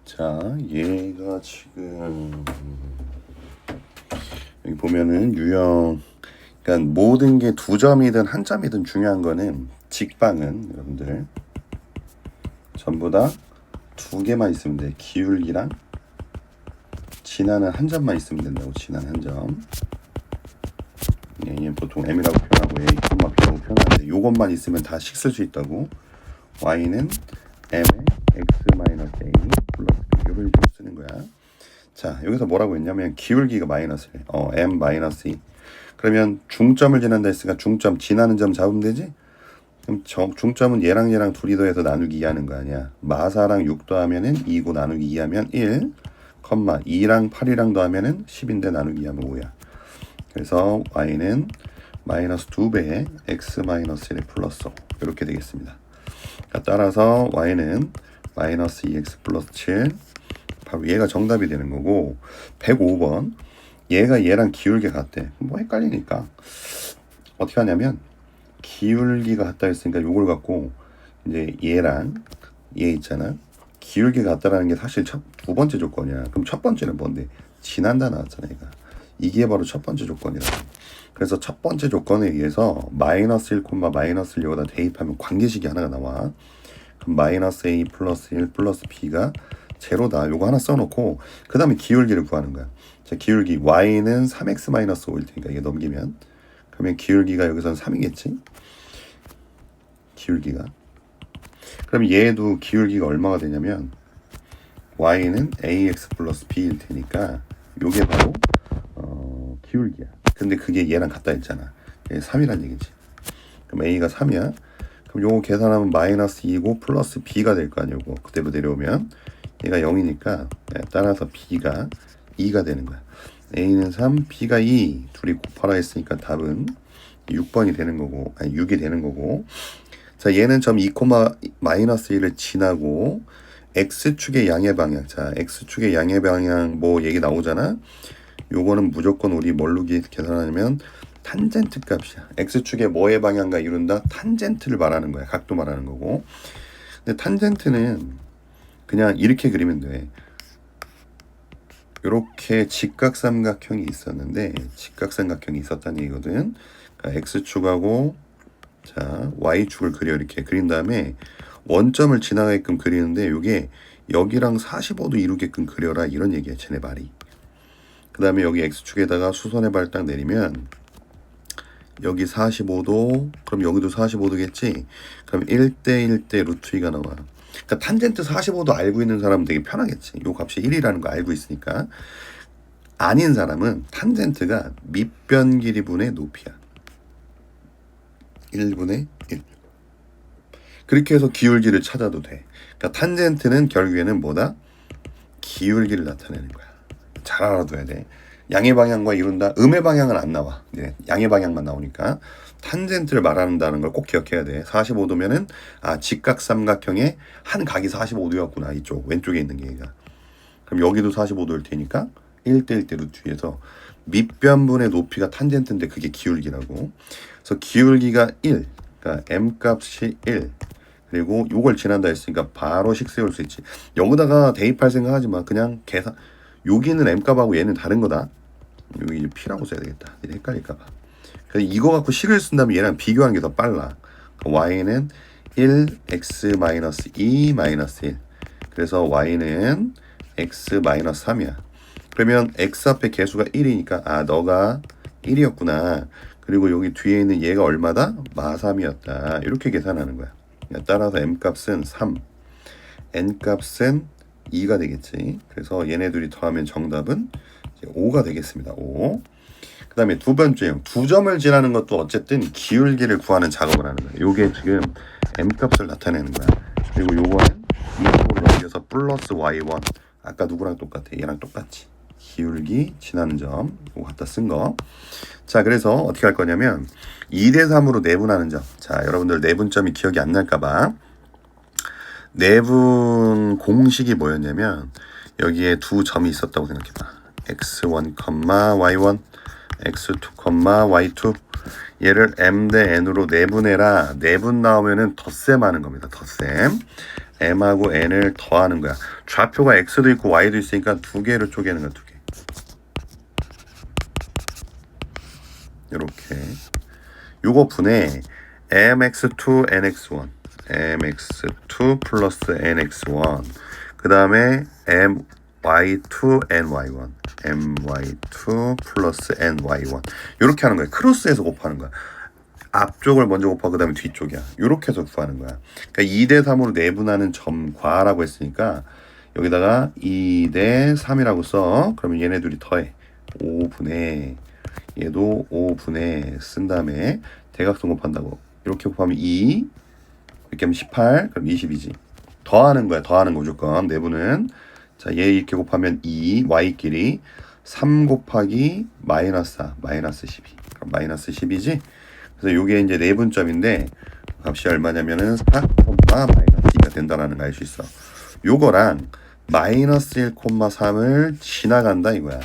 자, 얘가 지금 여기 보면은 유형, 그러니까 모든 게 두 점이든 한 점이든 중요한 거는 직방은 여러분들 전부 다 두 개만 있으면 돼. 기울기랑 진화는 한 점만 있으면 된다고. 진화는 한 점. 얘 보통 m이라고 표현하고 a, b라고 표현하는데 요것만 있으면 다 식 쓸 수 있다고. y는 m에 x-a 플러스 b 이런 식으로 쓰는 거야. 자, 여기서 뭐라고 했냐면 기울기가 마이너스 m 마이너스 2. 그러면 중점을 지난다 했으니까 중점 지나는 점 잡으면 되지? 그럼 중점은 얘랑 둘이 더해서 나누기 2 하는 거 아니야. 마사랑 6 더하면은 2고 나누기 2 하면 1, 2랑 8이랑 더하면은 10인데 나누기 2 하면 5야. 그래서 y는 마이너스 2배에 x 마이너스 1에 플러스 5 이렇게 되겠습니다. 따라서 y는 마이너스 2x 플러스 7, 바로 얘가 정답이 되는 거고. 105번 얘가 얘랑 기울기 같대. 뭐 헷갈리니까 어떻게 하냐면 기울기가 같다 했으니까 요걸 갖고 이제 얘랑 얘 있잖아. 기울기가 같다라는 게 사실 두 번째 조건이야. 그럼 첫 번째는 뭔데? 지난다 나왔잖아. 얘가 이게 바로 첫 번째 조건이라. 그래서 첫 번째 조건에 의해서 마이너스 1, 마이너스 1 여기다 대입하면 관계식이 하나가 나와. 그럼 마이너스 a 플러스 1 플러스 b가 제로다. 요거 하나 써놓고 그 다음에 기울기를 구하는 거야. 자, 기울기 y는 3x 마이너스 5일 테니까 이게 넘기면 그러면 기울기가 여기선 3이겠지. 기울기가. 그럼 얘도 기울기가 얼마가 되냐면 y는 ax 플러스 b일 테니까 요게 바로 기울기야. 근데 그게 얘랑 같다 했잖아. 얘 3이란 얘기지. 그럼 a가 3이야. 그럼 요거 계산하면 마이너스 2고 플러스 b가 될 거 아니야. 요거 그대로 내려오면 얘가 0이니까 따라서 b가 2가 되는 거야. a는 3, b가 2 둘이 곱하라 했으니까 답은 6번이 되는 거고, 아니 6이 되는 거고. 자, 얘는 점 2, 마이너스 1을 지나고 x축의 양의 방향. 자, x축의 양의 방향 뭐 얘기 나오잖아. 요거는 무조건 우리 뭘로 계산하냐면 탄젠트 값이야. x축의 뭐의 방향과 이룬다? 탄젠트를 말하는 거야. 각도 말하는 거고. 근데 탄젠트는 그냥 이렇게 그리면 돼. 이렇게 직각삼각형이 있었는데 직각삼각형이 있었다는 얘기거든. 그러니까 x축하고 자 y축을 그려. 이렇게 그린 다음에 원점을 지나가게끔 그리는데 이게 여기랑 45도 이루게끔 그려라 이런 얘기야. 쟤네 말이. 그 다음에 여기 x축에다가 수선의 발 딱 내리면 여기 45도, 그럼 여기도 45도겠지. 그럼 1대 1대 루트 2가 나와. 그러니까 탄젠트 45도 알고 있는 사람은 되게 편하겠지. 요 값이 1이라는 거 알고 있으니까. 아닌 사람은 탄젠트가 밑변 길이분의 높이야. 1분의 1. 그렇게 해서 기울기를 찾아도 돼. 그러니까 탄젠트는 결국에는 뭐다? 기울기를 나타내는 거야. 잘 알아둬야 돼. 양의 방향과 이룬다. 음의 방향은 안 나와. 네, 양의 방향만 나오니까 탄젠트를 말한다는 걸 꼭 기억해야 돼. 45도면은 직각삼각형의 한 각이 45도였구나. 이쪽 왼쪽에 있는 게 얘가. 그럼 여기도 45도일 테니까 1대 1대 루트 위에서 밑변분의 높이가 탄젠트인데 그게 기울기라고. 그래서 기울기가 1. 그러니까 m 값이 1. 그리고 요걸 지난다 했으니까 바로 식 세울 수 있지. 여기다가 대입할 생각하지 마. 그냥 계산. 여기는 m 값하고 얘는 다른 거다. 여기 이제 p라고 써야 되겠다. 헷갈릴까봐. 그래서 이거 갖고 식을 쓴다면 얘랑 비교하는 게 더 빨라. y는 1, x-2, -1. 그래서 y는 x-3이야. 그러면 x 앞에 개수가 1이니까 너가 1이었구나. 그리고 여기 뒤에 있는 얘가 얼마다? -3이었다. 이렇게 계산하는 거야. 따라서 m 값은 3, n 값은 2가 되겠지. 그래서 얘네들이 더하면 정답은 5가 되겠습니다. 5. 그 다음에 두 번째형. 두 점을 지나는 것도 어쨌든 기울기를 구하는 작업을 하는 거야. 요게 지금 m 값을 나타내는 거야. 그리고 요거는 이쪽으로 넘겨서 플러스 y1. 아까 누구랑 똑같아? 얘랑 똑같지. 기울기 지나는 점. 이거 갖다 쓴 거. 자, 그래서 어떻게 할 거냐면 2대 3으로 내분하는 점. 자, 여러분들 내분점이 기억이 안 날까봐. 내분 공식이 뭐였냐면 여기에 두 점이 있었다고 생각해봐. x1, y1 x2, y2 얘를 m 대 n으로 내분해라. 내분 나오면은 덧셈 하는 겁니다. 덧셈. m하고 n을 더하는 거야. 좌표가 x도 있고 y도 있으니까 두 개로 쪼개는 거야. 두 개. 이렇게. 요거 분해 mx2 nx1 mx2 플러스 nx1 그 다음에 my2 ny1 my2 플러스 ny1 이렇게 하는 거야. 크로스해서 곱하는 거야. 앞쪽을 먼저 곱하고 그 다음에 뒤쪽이야. 이렇게 해서 구하는 거야. 그러니까 2대 3으로 내분하는 점과라고 했으니까 여기다가 2대 3이라고 써. 그러면 얘네 둘이 더해. 5분의 얘도 5분의 쓴 다음에 대각선 곱한다고. 이렇게 곱하면 2 이렇게 하면 18 그럼 20이지. 더하는 거야. 더하는 거 무조건 내분은. 자, 얘 이렇게 곱하면 2 y끼리 3 곱하기 마이너스 4 마이너스 12 그럼 마이너스 10이지. 그래서 요게 이제 내분점인데 값이 얼마냐면은 4, 마이너스 2가 된다라는 거 알 수 있어. 요거랑 마이너스 1,3을 지나간다 이거야.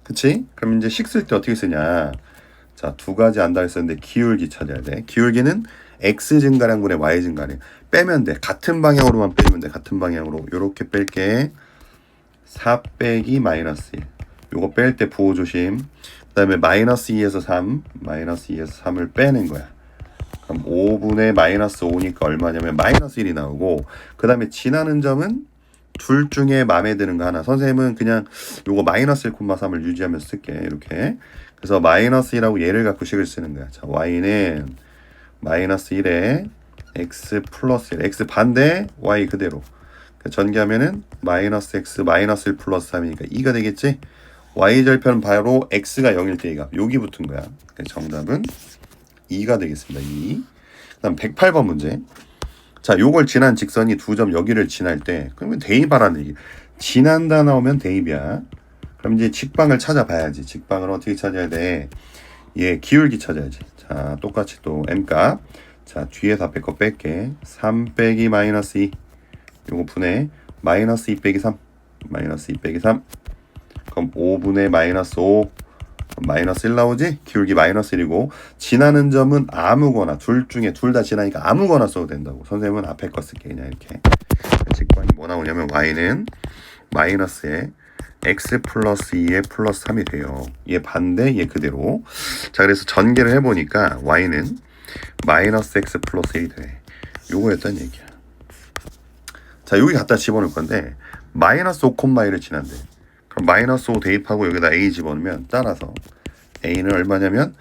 그치? 그럼 이제 식 쓸 때 어떻게 쓰냐. 자, 두 가지 안다 했었는데 기울기 찾아야 돼. 기울기는 x 증가량분의 y 증가량. 빼면 돼. 같은 방향으로만 빼면 돼. 같은 방향으로. 요렇게 뺄게. 4 빼기 마이너스 1. 요거 뺄 때 부호 조심. 그 다음에 마이너스 2에서 3. 마이너스 2에서 3을 빼는 거야. 그럼 5분의 마이너스 5니까 얼마냐면 마이너스 1이 나오고 그 다음에 지나는 점은 둘 중에 마음에 드는 거 하나. 선생님은 그냥 요거 마이너스 1,3을 유지하면서 쓸게. 이렇게. 그래서 마이너스 1하고 얘를 갖고 식을 쓰는 거야. 자, y는 마이너스 1에 x 플러스 1. x 반대, y 그대로. 전개하면은 마이너스 x 마이너스 1 플러스 3이니까 2가 되겠지? y절편 바로 x가 0일 때 이 값. 여기 붙은 거야. 정답은 2가 되겠습니다. 2. 그 다음 108번 문제. 자, 요걸 지난 직선이 두 점 여기를 지날 때 그러면 대입하라는 얘기. 지난다 나오면 대입이야. 그럼 이제 직방을 찾아봐야지. 직방을 어떻게 찾아야 돼? 얘 기울기 찾아야지. 자, 똑같이 또 m값. 자, 뒤에서 앞에 거 뺄게. 3 빼기 마이너스 2. 요거 분해 마이너스 2 빼기 3. 마이너스 2 빼기 3. 그럼 5분의 마이너스 5. 마이너스 1 나오지? 기울기 마이너스 1이고 지나는 점은 아무거나 둘 중에 둘 다 지나니까 아무거나 써도 된다고. 선생님은 앞에 거 쓸게. 그냥 이렇게. 직방이 뭐 나오냐면 y는 마이너스에 x 플러스 2에 플러스 3이 돼요. 얘 반대 얘 그대로. 자, 그래서 전개를 해보니까 y는 마이너스 x 플러스 1이 돼. 요거였단 얘기야. 자, 여기 갖다 집어넣을 건데 마이너스 5,1을 지난대. 그럼 마이너스 5 대입하고 여기다 a 집어넣으면 따라서 a는 얼마냐면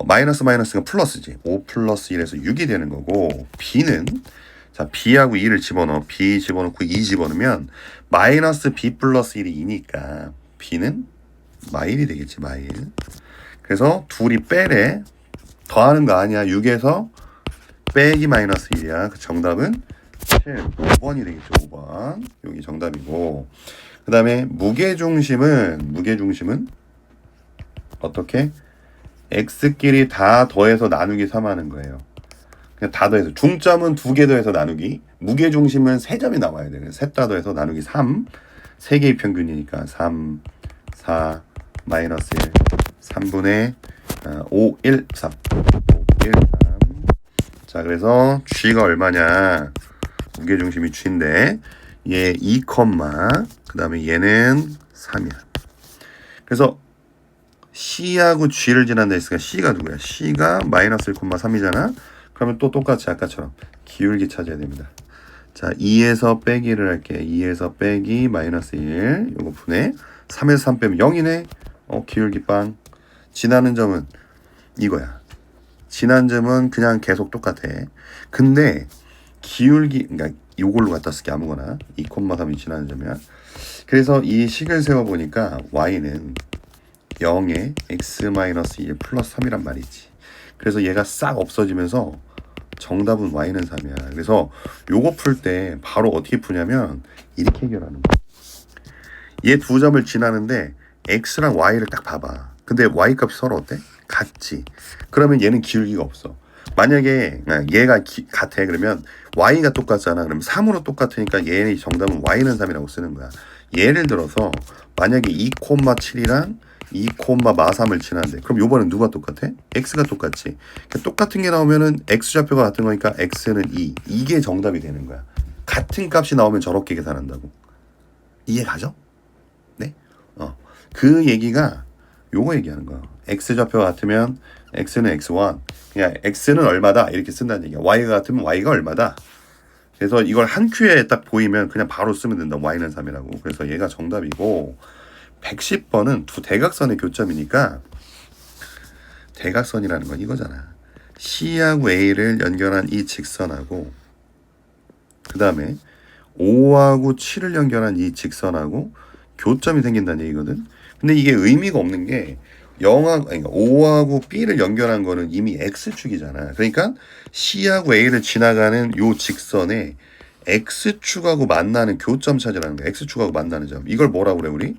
마이너스 마이너스가 플러스지. 5 플러스 1에서 6이 되는 거고 b는 자 b하고 2를 집어넣어. b 집어넣고 2 집어넣으면 마이너스 b 플러스 1이 2니까 b는 마일이 되겠지. 마일. 그래서 둘이 빼래. 더하는 거 아니야. 6에서 빼기 마이너스 1이야. 그 정답은 5번이 되겠죠. 5번. 여기 정답이고 그 다음에 무게중심은 어떻게? x끼리 다 더해서 나누기 3 하는 거예요. 그냥 다 더해서 중점은 2개 더해서 나누기 무게중심은 3점이 나와야 돼요. 셋 다 더해서 나누기 3 3개의 평균이니까 3 4 마이너스 1 3분의 5 1 3 5 1 3 자, 그래서 g가 얼마냐 무게중심이 g인데 얘 2, 그 다음에 얘는 3이야. 그래서 C하고 G를 지난다 했으니까 C가 누구야? C가 마이너스 1,3이잖아. 그러면 또 똑같이 아까처럼 기울기 찾아야 됩니다. 자, 2에서 빼기를 할게. 2에서 빼기 마이너스 1 요거 분해 3에서 3 빼면 0이네. 기울기 빵. 지나는 점은 이거야. 지난 점은 그냥 계속 똑같아. 근데 기울기 그러니까 요걸로 갖다 쓸게. 아무거나 2,3이 지나는 점이야. 그래서 이 식을 세워보니까 y는 0에 x-1 플러스 3이란 말이지. 그래서 얘가 싹 없어지면서 정답은 y는 3이야. 그래서 요거 풀 때 바로 어떻게 푸냐면 이렇게 해결하는 거야. 얘 두 점을 지나는데 x랑 y를 딱 봐봐. 근데 y 값이 서로 어때? 같지. 그러면 얘는 기울기가 없어. 만약에 얘가 같아. 그러면 y가 똑같잖아. 그러면 3으로 똑같으니까 얘의 정답은 y는 3이라고 쓰는 거야. 예를 들어서 만약에 2,7이랑 2,43을 지나는데 그럼 요번엔 누가 똑같아? x가 똑같지. 그러니까 똑같은 게 나오면은 x좌표가 같은 거니까 x는 2. 이게 정답이 되는 거야. 같은 값이 나오면 저렇게 계산한다고. 이해 가죠? 네? 그 얘기가 요거 얘기하는 거야. x좌표가 같으면 x는 x1. 그냥 x는 얼마다 이렇게 쓴다는 얘기야. y가 같으면 y가 얼마다. 그래서 이걸 한 큐에 딱 보이면 그냥 바로 쓰면 된다. y는 3이라고. 그래서 얘가 정답이고 110번은 두 대각선의 교점이니까 대각선이라는 건 이거잖아. C하고 A를 연결한 이 직선하고 그 다음에 5하고 7을 연결한 이 직선하고 교점이 생긴다는 얘기거든. 근데 이게 의미가 없는 게 0하고 그러니까 5하고 B를 연결한 거는 이미 X축이잖아. 그러니까 C하고 A를 지나가는 요 직선에 X축하고 만나는 교점 찾으라는 거야. X축하고 만나는 점. 이걸 뭐라고 그래 우리?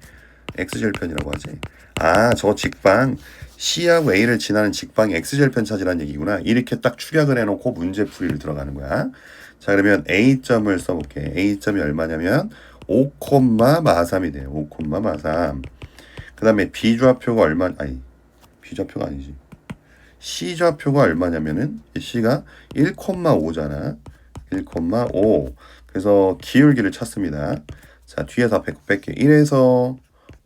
X절편이라고 하지. 아, 저 직방 C하고 A를 지나는 직방이 X절편 찾으라는 얘기구나. 이렇게 딱 축약을 해놓고 문제 풀이를 들어가는 거야. 자, 그러면 A점을 써볼게. A점이 얼마냐면 5,43이 돼요. 5,43. 그 다음에 B좌표가 얼마, 아니, B좌표가 아니지. C좌표가 얼마냐면은, C가 1,5잖아. 1,5. 그래서 기울기를 찾습니다. 자, 뒤에서 앞에 뺄게. 1에서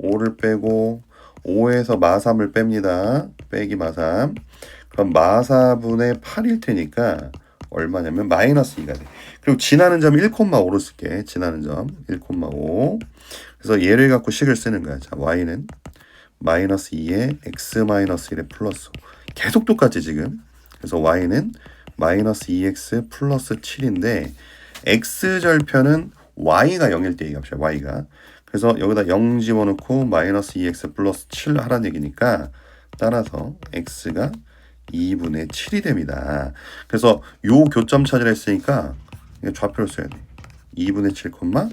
5를 빼고, 5에서 마3을 뺍니다. 빼기 마3. 그럼 마4분의 8일 테니까, 얼마냐면 마이너스 2가 돼. 그리고 지나는 점 1,5로 쓸게. 지나는 점 1,5. 그래서 얘를 갖고 식을 쓰는 거야. 자, y는 마이너스 2에 x 마이너스 1에 플러스 5. 계속 똑같지 지금. 그래서 y는 마이너스 2x 플러스 7인데 x절편은 y가 0일 때 이 값이야. y가. 그래서 여기다 0 집어넣고 마이너스 2x 플러스 7 하라는 얘기니까 따라서 x가 2분의 7이 됩니다. 그래서 요 교점 찾으라 했으니까 좌표를 써야 돼. 2분의 7,0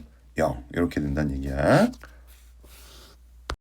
이렇게 된다는 얘기야.